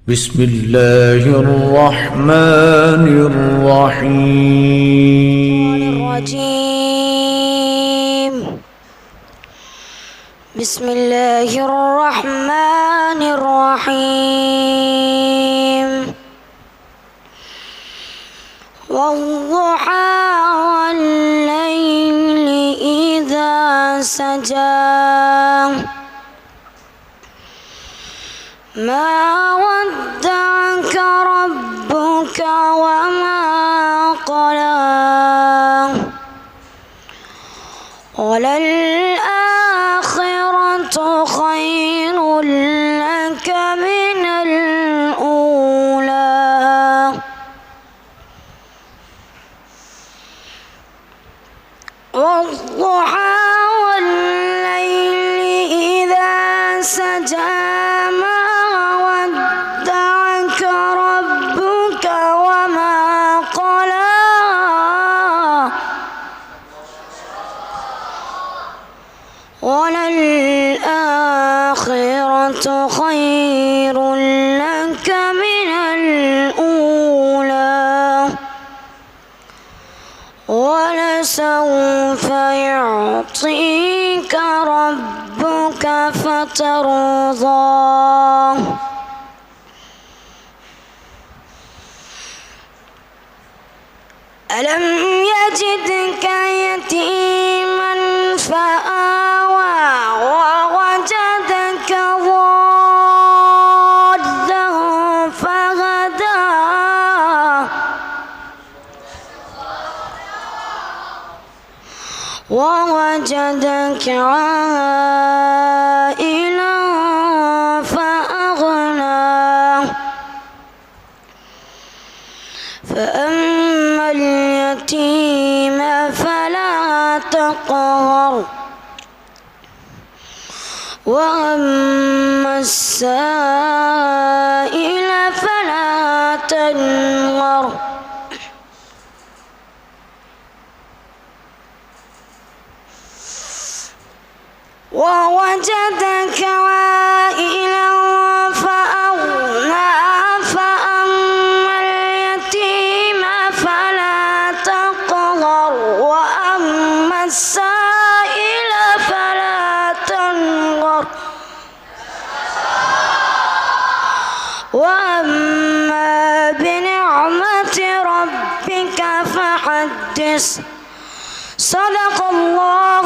بسم الله الرحمن الرحيم. بسم الله الرحمن الرحيم. والضحى والليل إذا سجى ما ودعك ربك وما قلى وللآخرة خير لك من الأولى والضحى والليل إذا سجى ما ودعك ربك وما قلى وللآخرة خير لك من الأولى ولسوف يعطيك ربك فترضى ألم يجدك يتيما فآوى ووجدك ضالا فهدى ووجدك عائلا فأغنى فأما اليتيم فلا تقهر وأما السائل فلا تنهر ووجدك عائلا فأغنى فأما اليتيم فلا تقهر وأما السائل فلا تنهر وأما بنعمة ربك فحدث. صدق الله